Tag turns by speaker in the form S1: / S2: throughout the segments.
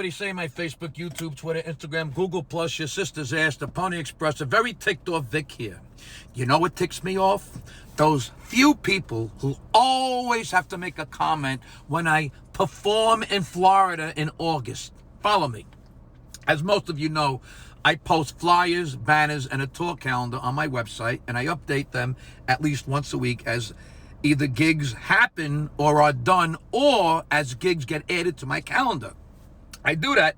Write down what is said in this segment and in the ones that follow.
S1: already say my Facebook, YouTube, Twitter, Instagram, Google+, your sister's ass, the Pony Express, a very ticked off Vic here. You know what ticks me off? Those few people who always have to make a comment when I perform in Florida in August. Follow me. As most of you know, I post flyers, banners, and a tour calendar on my website, and I update them at least once a week as either gigs happen or are done, or as gigs get added to my calendar. I do that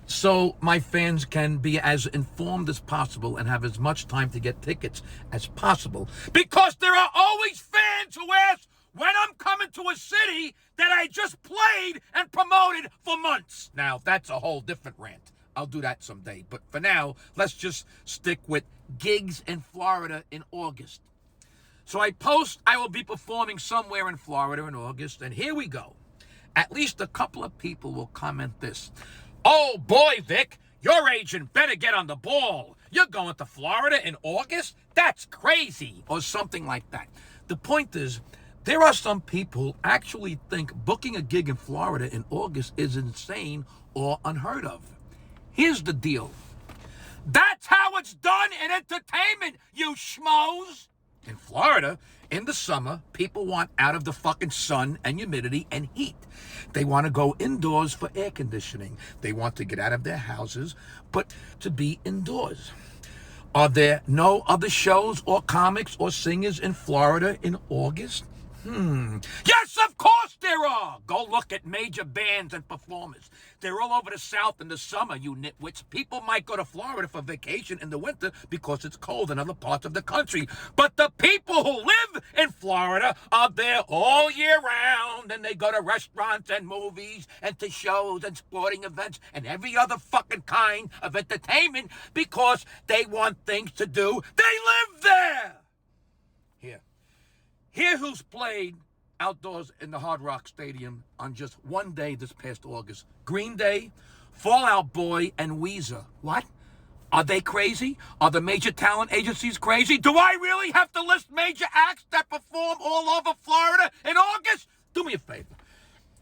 S1: so my fans can be as informed as possible and have as much time to get tickets as possible. Because there are always fans who ask when I'm coming to a city that I just played and promoted for months. Now, that's a whole different rant. I'll do that someday. But for now, let's just stick with gigs in Florida in August. So I post I will be performing somewhere in Florida in August, and here we go. At least a couple of people will comment this. Oh boy, Vic, your agent better get on the ball. You're going to Florida in August? That's crazy. Or something like that. The point is, there are some people who actually think booking a gig in Florida in August is insane or unheard of. Here's the deal. That's how it's done in entertainment, you schmoes. In Florida, in the summer, people want out of the fucking sun and humidity and heat. They want to go indoors for air conditioning. They want to get out of their houses, but to be indoors. Are there no other shows or comics or singers in Florida in August? Yes, of course there are. Go look at major bands and performers. They're all over the South in the summer, you nitwits. People might go to Florida for vacation in the winter because it's cold in other parts of the country. But the people who live in Florida are there all year round, and they go to restaurants and movies and to shows and sporting events and every other fucking kind of entertainment because they want things to do. They live there. Here who's played outdoors in the Hard Rock Stadium on just one day this past August. Green Day, Fall Out Boy, and Weezer. What? Are they crazy? Are the major talent agencies crazy? Do I really have to list major acts that perform all over Florida in August? Do me a favor.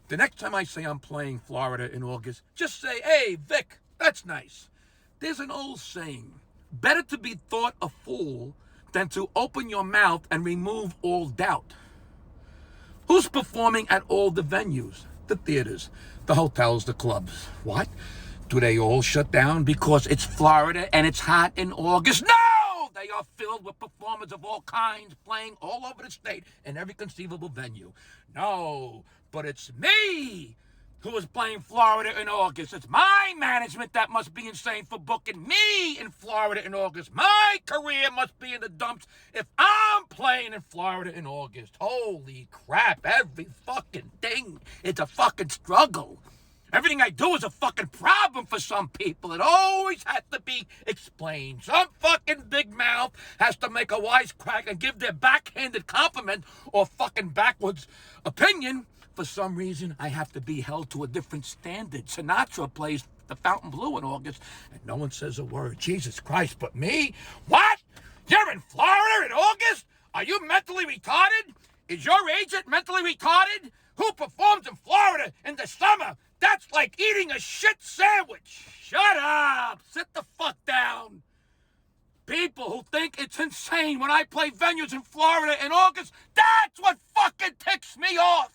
S1: The next time I say I'm playing Florida in August, just say, hey, Vic, that's nice. There's an old saying, better to be thought a fool than to open your mouth and remove all doubt. Who's performing at all the venues? The theaters, the hotels, the clubs. What? Do they all shut down because it's Florida and it's hot in August? No! They are filled with performers of all kinds playing all over the state in every conceivable venue. No, but it's me who is playing Florida in August. It's my management that must be insane for booking me in Florida in August. My career must be in the dumps if I'm playing in Florida in August. Holy crap, every fucking thing is a fucking struggle. Everything I do is a fucking problem for some people. It always has to be explained. Some fucking big mouth has to make a wisecrack and give their backhanded compliment or fucking backwards opinion. For some reason, I have to be held to a different standard. Sinatra plays the Fontainebleau in August, and no one says a word. Jesus Christ, but me? What? You're in Florida in August? Are you mentally retarded? Is your agent mentally retarded? Who performs in Florida in the summer? That's like eating a shit sandwich. Shut up. Sit the fuck down. People who think it's insane when I play venues in Florida in August, that's what fucking ticks me off.